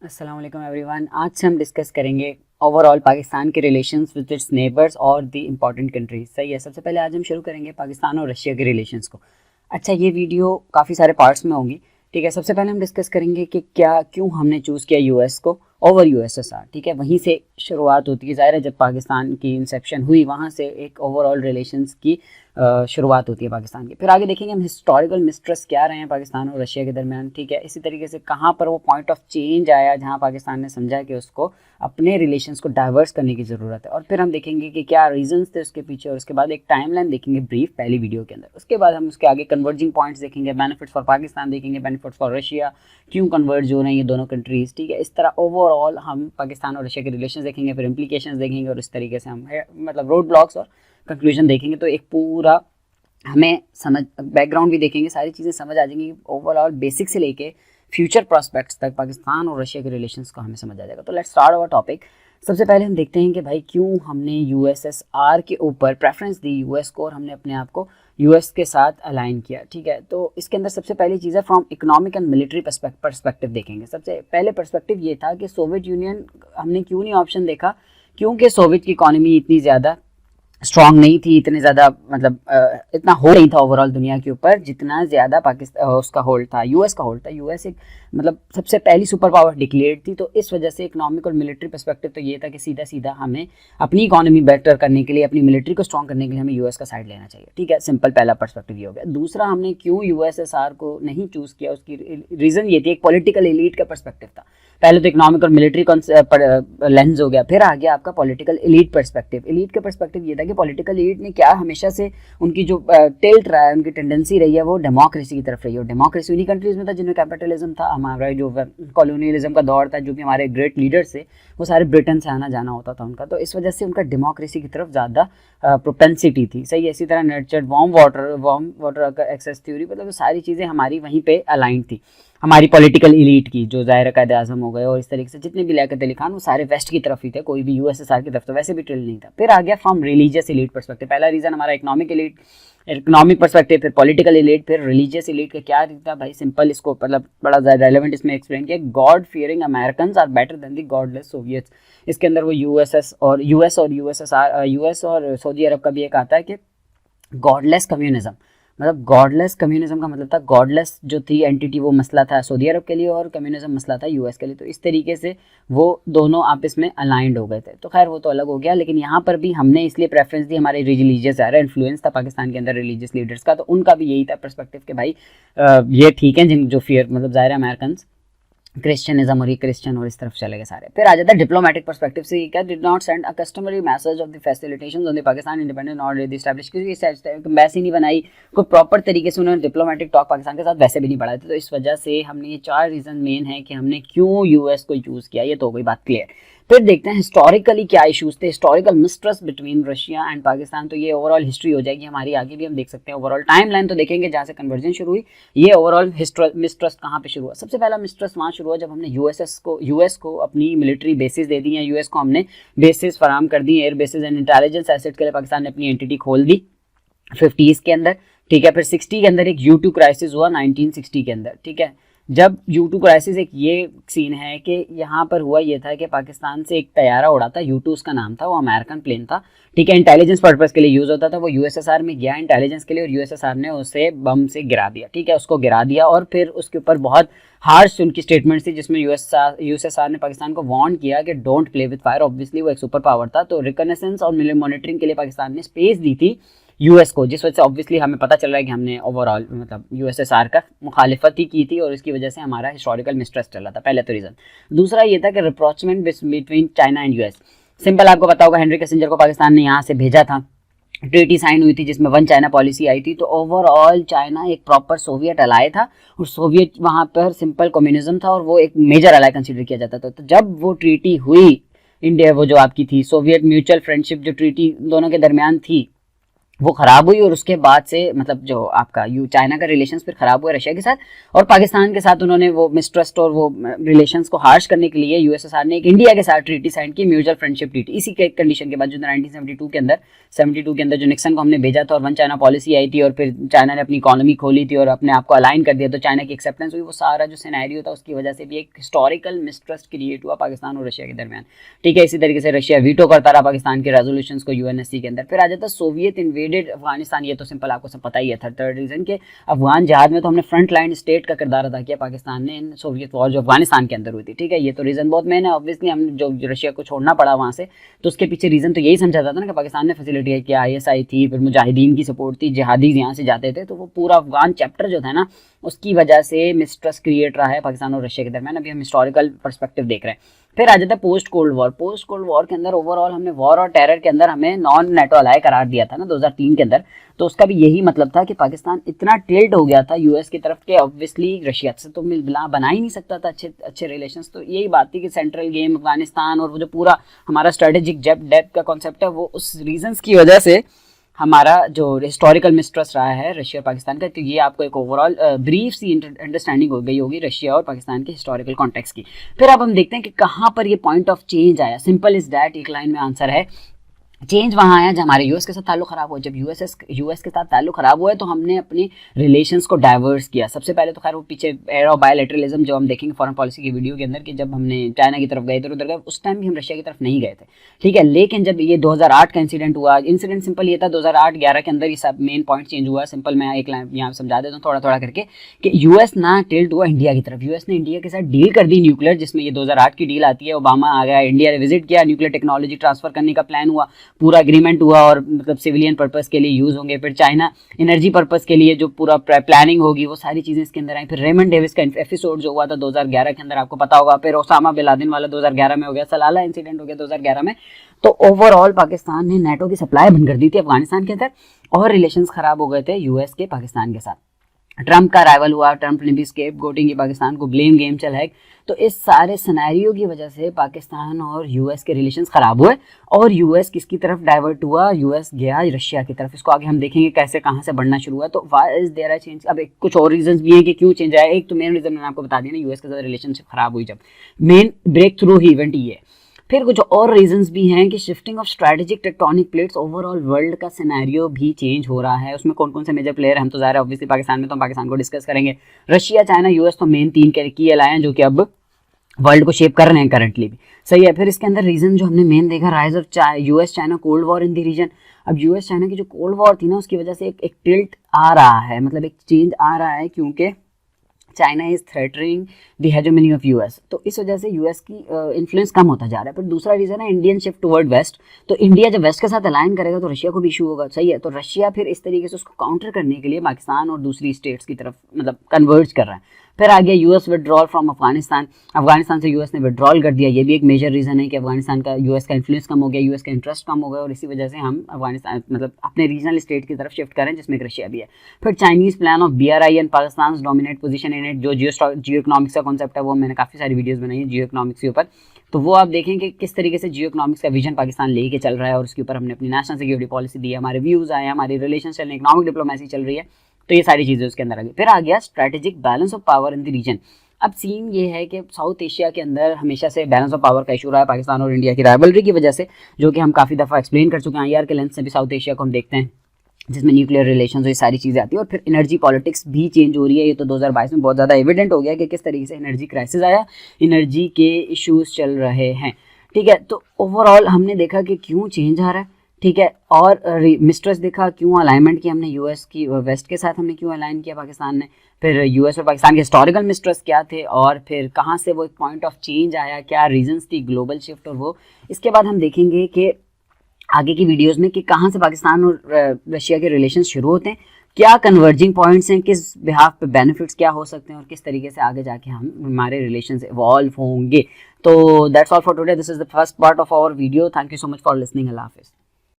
अस्सलाम वालेकुम एवरीवन। आज से हम डिस्कस करेंगे ओवरऑल पाकिस्तान के रिलेशंस विद इट्स नेबर्स और द इम्पॉर्टेंट कंट्रीज। सही है। सबसे पहले आज हम शुरू करेंगे पाकिस्तान और रशिया के रिलेशंस को। अच्छा, ये वीडियो काफ़ी सारे पार्ट्स में होंगी। ठीक है, सबसे पहले हम डिस्कस करेंगे कि क्या क्यों हमने चूज़ किया यूएस को ओवर यूएसएसआर। ठीक है, वहीं से शुरुआत होती है। ज़ाहिर है जब पाकिस्तान की इंसेप्शन हुई वहाँ से एक ओवरऑल रिलेशंस की शुरुआत होती है पाकिस्तान की। फिर आगे देखेंगे हम हिस्टोरिकल मिस्ट्रस्ट क्या रहे हैं पाकिस्तान और रशिया के दरमियान। ठीक है, इसी तरीके से कहाँ पर वो पॉइंट ऑफ चेंज आया जहाँ पाकिस्तान ने समझा कि उसको अपने रिलेशंस को डाइवर्स करने की ज़रूरत है। और फिर हम देखेंगे कि क्या रीजंस थे उसके पीछे, और उसके बाद एक टाइमलाइन देखेंगे ब्रीफ पहली वीडियो के अंदर। उसके बाद हम उसके आगे कन्वर्जिंग पॉइंट्स देखेंगे, बेनिफिट्स फॉर पाकिस्तान देखेंगे, बेनिफिट्स फॉर रशिया, क्यों कन्वर्ज हो रहे हैं ये दोनों कंट्रीज़। ठीक है, इस तरह ओवरऑल हम पाकिस्तान और रशिया के रिलेशन देखेंगे, फिर इम्प्लीकेशन देखेंगे, और इस तरीके से हम मतलब रोड ब्लॉक्स और कंक्लूजन देखेंगे। तो एक पूरा हमें समझ बैकग्राउंड भी देखेंगे, सारी चीज़ें समझ आ जाएंगी। ओवरऑल बेसिक से लेके फ्यूचर प्रॉस्पेक्ट्स तक पाकिस्तान और रशिया के रिलेशंस को हमें समझ आ जाएगा। तो लेट्स स्टार्ट अवर टॉपिक। सबसे पहले हम देखते हैं कि भाई क्यों हमने यूएसएसआर के ऊपर प्रेफरेंस दी यूएस को, और हमने अपने आप को यूएस के साथ अलाइन किया। ठीक है, तो इसके अंदर सबसे पहली चीज़ है from economic and military perspective देखेंगे। सबसे पहले पर्सपेक्टिव ये था कि सोवियत यूनियन हमने क्यों नहीं ऑप्शन देखा, क्योंकि सोवियत की इकॉनमी इतनी ज़्यादा स्ट्रांग नहीं थी, इतने ज़्यादा मतलब इतना होल्ड नहीं था ओवरऑल दुनिया के ऊपर जितना ज़्यादा पाकिस्तान उसका होल्ड था, यूएस का होल्ड था। यूएस एक मतलब सबसे पहली सुपर पावर डिक्लेयर्ड थी। तो इस वजह से इकोनॉमिक और मिलिट्री पर्सपेक्टिव तो ये था कि सीधा सीधा हमें अपनी इकॉनमी बेटर करने के लिए, अपनी मिलिट्री को स्ट्रॉन्ग करने के लिए हमें यूएस का साइड लेना चाहिए। ठीक है, सिंपल पहला पर्सपेक्टिव ये हो गया। दूसरा, हमने क्यों यूएसएसआर को नहीं चूज़ किया, उसकी रीज़न ये थी, एक पॉलिटिकल एलीट का पर्सपेक्टिव था। पहले तो इकोनॉमिक और मिलिट्री लेंस हो गया, फिर आ गया आपका पॉलिटिकल एलीट पर्सपेक्टिव। एलीट का पर्सपेक्टिव ये था कि पॉलिटिकल एलीट ने क्या हमेशा से उनकी जो टिल्ट रहा है, उनकी टेंडेंसी रही है वो डेमोक्रेसी की तरफ रही है। और डेमोक्रेसी उन्हीं कंट्रीज में था जिनमें कैपिटलिज्म था। हमारा जो कॉलोनियलिज्म का दौर था, जो कि हमारे ग्रेट लीडर्स थे वो सारे ब्रिटेन से आना जाना होता था उनका, तो इस वजह से उनका डेमोक्रेसी की तरफ ज़्यादा प्रोपेंसिटी थी। सही है। इसी तरह नर्चर्ड वार्म वाटर का एक्सेस थ्योरी, मतलब सारी चीज़ें हमारी वहीं पे अलाइन थी हमारी पॉलिटिकल एलीट की, जो ज़ाहिर कायदे आज़म हो गए और इस तरीके से जितने भी लियाकत अली खान वो सारे वेस्ट की तरफ ही थे, कोई भी यूएसएसआर की तरफ तो वैसे भी ट्रिल नहीं था। फिर आ गया फ्रॉम रिलीजियस एलीट पर्सपेक्टिव। पहला रीज़न हमारा इकोनॉमिक पर्सपेक्टिव, फिर पॉलिटिकल एलीट, फिर रिलीजियस एलीट का क्या था भाई, सिंपल इसको मतलब बड़ा ज़्यादा रेलेवेंट इसमें एक्सप्लेन किया। God fearing American are better than the godless Soviets. इसके अंदर वो यूएस और यूएसएसआर, यूएस और सऊदी अरब का भी एक आता है कि गॉडलेस कम्युनिज्म, मतलब गॉडलेस कम्युनिज्म का मतलब था गॉडलेस जो थी एंटिटी वो मसला था सऊदी अरब के लिए, और कम्युनिज्म मसला था यूएस के लिए। तो इस तरीके से वो दोनों आपस में अलाइंड हो गए थे। तो खैर वो तो अलग हो गया, लेकिन यहाँ पर भी हमने इसलिए प्रेफरेंस दी, हमारे रिलीजियस ज़्यादा इन्फ्लुएंस था पाकिस्तान के अंदर रिलीजियस लीडर्स का, तो उनका भी यही था पर्सपेक्टिव कि भाई ये ठीक है जिन जो फियर मतलब ज़ाहिर अमेरिकन क्रिश्चियनिज्म और ये क्रिश्चियन और इस तरफ चले गए सारे। फिर आ जाता है डिप्लोमेटिक पर्सपेक्टिव से, क्या did not send a customary message of the facilitations on the Pakistan independent और एस्टैब्लिश, क्योंकि एम्बेसी नहीं बनाई, कोई प्रॉपर तरीके से उन्होंने डिप्लोमेटिक टॉक पाकिस्तान के साथ वैसे भी नहीं बढ़ाए थे। तो इस वजह से हमने ये 4 रीज़न मेन है कि हमने क्यों यूएस को चूज़ किया, ये तो हो गई बात क्लियर। फिर देखते हैं हिस्टोरिकली क्या इशूज़ थे, historical mistrust between Russia and Pakistan. तो ये ओवरऑल हिस्ट्री हो जाएगी हमारी, आगे भी हम देख सकते हैं ओवरऑल टाइम लाइन तो देखेंगे जहाँ से कन्वर्जन शुरू हुई, ये ओवरऑल मिसट्रस्ट कहाँ पे शुरू हुआ। सबसे पहला मिसट्रस्ट वहाँ शुरू हुआ जब हमने यूएस को अपनी मिलिट्री बेसिस दे दी हैं, यूएस को हमने बेसिस फराम कर दी, air bases and intelligence asset के लिए पाकिस्तान ने अपनी एंटिटी खोल दी 50s के अंदर। ठीक है, फिर 60 के अंदर एक U2 क्राइसिस हुआ 1960 के अंदर। ठीक है, जब U2 क्राइसिस, एक ये सीन है कि यहाँ पर हुआ ये था कि पाकिस्तान से एक तैयारा उड़ा था, U2 उसका नाम था, वो अमेरिकन प्लेन था। ठीक है, इंटेलिजेंस पर्पज़ के लिए यूज़ होता था, वो यूएसएसआर में गया इंटेलिजेंस के लिए और यूएसएसआर ने उसे बम से गिरा दिया। ठीक है, उसको गिरा दिया और फिर उसके ऊपर बहुत हार्श उनकी स्टेटमेंट थी जिसमें यूएसएसआर ने पाकिस्तान को वार्न किया कि don't play with fire. Obviously वो एक सुपर पावर था, तो रिकनेसेंस और मॉनिटरिंग के लिए पाकिस्तान ने स्पेस दी थी यूएस को, जिस वजह से ऑब्वियसली हमें पता चल रहा है कि हमने ओवरऑल मतलब यूएसएसआर का मुखालिफत ही की थी और इसकी वजह से हमारा हिस्टोरिकल मिसट्रस्ट चला था, पहले तो रीज़न। दूसरा ये था कि rapprochement between China and US. Simple आपको पता होगा, हेनरी किसिंजर को पाकिस्तान ने यहाँ से भेजा था, ट्रीटी साइन हुई थी जिसमें वन चाइना पॉलिसी आई थी। तो ओवरऑल चाइना एक प्रॉपर सोवियत अलाय था और सोवियत वहाँ पर सिंपल कम्युनिज्म था और वो एक मेजर अलाय कंसिडर किया जाता था। तो जब वो ट्रीटी हुई इंडिया, वो जो आपकी थी सोवियत म्यूचुअल फ्रेंडशिप जो ट्रीटी दोनों के दरमियान थी, वो खराब हुई और उसके बाद से मतलब जो आपका चाइना का रिलेशंस फिर खराब हुआ रशिया के साथ और पाकिस्तान के साथ। उन्होंने वो मिसट्रस्ट और वो रिलेशंस को हार्श करने के लिए यूएसएसआर ने एक इंडिया के साथ ट्रीटी साइन की, म्यूचुअल फ्रेंडशिप ट्रीटी। इसी के कंडीशन के बाद जो 1972 के अंदर जो निक्सन को हमने भेजा था और वन चाइना पॉलिसी आई थी और फिर चाइना ने अपनी इकोनॉमी खोली थी और अपने आप को अलाइन कर दिया, तो चाइना की एक्सेप्टेंस हुई। वो सारा जो सिनेरियो था उसकी वजह से भी एक हिस्टोरिकल मिसट्रस्ट क्रिएट हुआ पाकिस्तान और रशिया के दरमियान। ठीक है, इसी तरीके से रशिया वीटो करता रहा पाकिस्तान के रेजोल्यूशंस को यूएनएससी के अंदर। फिर आ जाता सोवियत इन्वेडेड अफगानिस्तान। ये तो सिंपल आपको सब पता ही है। थर्ड रीजन के अफगान जहाद में तो हमने फ्रंट लाइन स्टेट का किरदार अदा किया पाकिस्तान ने इन सोवियत वॉर जो अफगानिस्तान के अंदर हुई थी। ठीक है, ये तो रीजन बहुत मेन है। ऑब्वियसली हम जो रशिया को छोड़ना पड़ा वहाँ से, तो उसके पीछे रीजन तो यही समझा जाता था ना कि पाकिस्तान ने फैसिलिटी किया, ISI थी, फिर मुजाहिदीन की सपोर्ट थी, जिहादी यहाँ से जाते थे, तो वो पूरा अफगान चैप्टर जो था ना उसकी वजह से मिसट्रस्ट क्रिएट रहा है पाकिस्तान और रशिया के दरमियान। अभी हम हिस्टोरिकल पर्सपेक्टिव देख रहे हैं। फिर आ जाता है post cold war. Post cold war के अंदर ओवरऑल हमने वॉर और टेरर के अंदर हमें नॉन नेटो अलाय करार दिया था ना 2003 के अंदर। तो उसका भी यही मतलब था कि पाकिस्तान इतना टिल्ट हो गया था यूएस की तरफ के, ऑब्वियसली रशिया से तो बना ही नहीं सकता था अच्छे रिलेशंस। तो यही बात थी कि सेंट्रल गेम अफगानिस्तान और वो जो पूरा हमारा स्ट्रेटेजिक डेप्थ का कॉन्सेप्ट है वो उस रीजंस की वजह से हमारा जो हिस्टोरिकल मिसट्रस्ट रहा है रशिया और पाकिस्तान का। तो ये आपको एक ओवरऑल ब्रीफ सी अंडरस्टैंडिंग हो गई होगी रशिया और पाकिस्तान के हिस्टोरिकल कॉन्टेक्स्ट की। फिर अब हम देखते हैं कि कहाँ पर ये पॉइंट ऑफ चेंज आया। सिंपल इज दैट, एक लाइन में आंसर है। चेंज वहाँ आया जब हमारे यूएस के साथ ताल्लुक खराब हुआ। जब यूएस के साथ ताल्लुक खराब हुआ है तो हमने अपनी रिलेशंस को डाइवर्स किया। सबसे पहले तो खैर वो पीछे एरा बायलैटरलिज्म जो हम देखेंगे फॉरेन पॉलिसी की वीडियो के अंदर कि जब हमने चाइना की तरफ गए इधर उधर गए, उस टाइम भी हम रशिया की तरफ नहीं गए थे। ठीक है, लेकिन जब ये 2008 का इंसिडेंट हुआ, इंसिडेंट सिंपल ये था 2008-11 के अंदर ये सब मेन पॉइंट चेंज हुआ। सिंपल मैं एक लाइन यहाँ समझा देता हूँ थोड़ा थोड़ा करके कि यूएस ना टिल्ट हुआ इंडिया की तरफ। यूएस ने इंडिया के साथ डील कर दी न्यूक्लियर, जिसमें ये 2008 की डील आती है। ओबामा आ गया, इंडिया ने विजिट किया, न्यूक्लियर टेक्नोलॉजी ट्रांसफर करने का प्लान हुआ, पूरा एग्रीमेंट हुआ और मतलब सिविलियन पर्पस के लिए यूज होंगे। फिर चाइना एनर्जी पर्पस के लिए जो पूरा प्लानिंग होगी वो सारी चीजें इसके अंदर आई। फिर रेमंड डेविस का एपिसोड जो हुआ था 2011 के अंदर आपको पता होगा। फिर ओसामा बिन लादेन वाला 2011 में हो गया, सलाला इंसिडेंट हो गया 2011 में। तो ओवरऑल पाकिस्तान ने नेटो की सप्लाई बंद कर दी थी अफगानिस्तान के अंदर और रिलेशंस खराब हो गए थे यूएस के पाकिस्तान के साथ। ट्रंप का अराइवल हुआ, ट्रंप ने भी स्केप गोटिंग की पाकिस्तान को, ब्लेम गेम चल है। तो इस सारे सिनेरियो की वजह से पाकिस्तान और यूएस के रिलेशंस खराब हुए और यूएस किसकी तरफ डाइवर्ट हुआ, यूएस गया रशिया की तरफ। इसको आगे हम देखेंगे कैसे कहाँ से बढ़ना शुरू हुआ। तो why is there a change. अब कुछ और रीजंस भी हैं कि क्यों चेंज आया। एक तो मेन रीजन मैंने आपको बता दिया ना, यूएस के साथ रिलेशनशिप खराब हुई, जब मेन ब्रेक थ्रू ही इवेंट ये है। फिर कुछ और रीजंस भी हैं कि shifting of strategic tectonic plates, overall world का सिनेरियो भी चेंज हो रहा है। उसमें कौन कौन से मेजर प्लेयर हैं हम तो ज़ाहिर है ऑब्वियसली पाकिस्तान में, तो हम पाकिस्तान को डिस्कस करेंगे। रशिया, चाइना, यूएस तो मेन 3 की अलाय हैं जो कि अब वर्ल्ड को शेप कर रहे हैं करंटली भी। सही है। फिर इसके अंदर रीजन जो हमने मेन देखा, rise of US China cold war in the region. अब यूएस चाइना की जो कोल्ड वॉर थी ना उसकी वजह से एक टिल्ट आ रहा है, मतलब एक चेंज आ रहा है क्योंकि China is threatening the hegemony of US. तो इस वजह से यूएस की इन्फ्लुएंस कम होता जा रहा है। फिर दूसरा रीजन है इंडियन शिफ्ट टुवर्ड वेस्ट। तो इंडिया जब वेस्ट के साथ अलाइन करेगा तो रशिया को भी इशू होगा। सही है। तो रशिया फिर इस तरीके से उसको काउंटर करने के लिए पाकिस्तान और दूसरी स्टेट्स की तरफ मतलब कन्वर्ज कर रहा है। फिर आ गया US withdrawal from Afghanistan. Afghanistan से यूएस ने विड्रॉल कर दिया। ये भी एक मेजर रीजन है कि अफगानिस्तान का यूएस का इन्फ्लुएंस कम हो गया, यूएस का इंटरेस्ट कम हो गया और इसी वजह से हम अफगानिस्तान मतलब अपने रीजनल स्टेट की तरफ शिफ्ट करें जिसमें रशिया भी है। फिर Chinese plan of BRI and Pakistan dominate position in it, जो जियो इकोनॉमिक्स का कॉन्सेप्ट है वो मैंने काफ़ी सारी वीडियोस बनाई है जियो इकोनॉमिक्स के ऊपर। तो वो आप देखेंगे किस तरीके से जियो इकोनॉमिक्स का विजन पाकिस्तान लेके चल रहा है और उसके ऊपर हमने अपनी नेशनल सिक्योरिटी पॉलिसी दी है, हमारे व्यूज़ आए, हमारी रिलेशन चल रही है, इकोनॉमिक डिप्लोमेसी चल रही है। तो ये सारी चीज़ें उसके अंदर आ गई। फिर आ गया strategic balance of power in the region. अब सीन ये है कि साउथ एशिया के अंदर हमेशा से बैलेंस ऑफ पावर का इशू रहा है पाकिस्तान और इंडिया की राइवलरी की वजह से, जो कि हम काफ़ी दफ़ा एक्सप्लेन कर चुके हैं। IR के लेंस से भी साउथ एशिया को हम देखते हैं जिसमें न्यूक्लियर रिलेशंस ये सारी चीज़ें आती है। और फिर एनर्जी पॉलिटिक्स भी चेंज हो रही है। ये तो 2022 में बहुत ज़्यादा एविडेंट हो गया कि किस तरीके से एनर्जी क्राइसिस आया, एनर्जी के इश्यूज चल रहे हैं। ठीक है, तो ओवरऑल हमने देखा कि क्यों चेंज आ रहा है। ठीक है, और मिसट्रस्ट देखा, क्यों अलाइनमेंट किया हमने यूएस की वेस्ट के साथ, हमने क्यों अलाइन किया पाकिस्तान ने। फिर यूएस और पाकिस्तान के हिस्टोरिकल मिसट्रस्ट क्या थे और फिर कहाँ से वो एक पॉइंट ऑफ चेंज आया, क्या रीजंस थी, ग्लोबल शिफ्ट और वो। इसके बाद हम देखेंगे कि आगे की वीडियोस में कि कहाँ से पाकिस्तान और रशिया के रिलेशन शुरू होते हैं, क्या कन्वर्जिंग पॉइंट्स हैं, किस बिहाफ पे बेनिफिट्स क्या हो सकते हैं और किस तरीके से आगे जाके हम हमारे रिलेशंस इवॉल्व होंगे। तो that's all for today. This is the first part of our video. Thank you so much for listening. अल्लाह हाफिज़।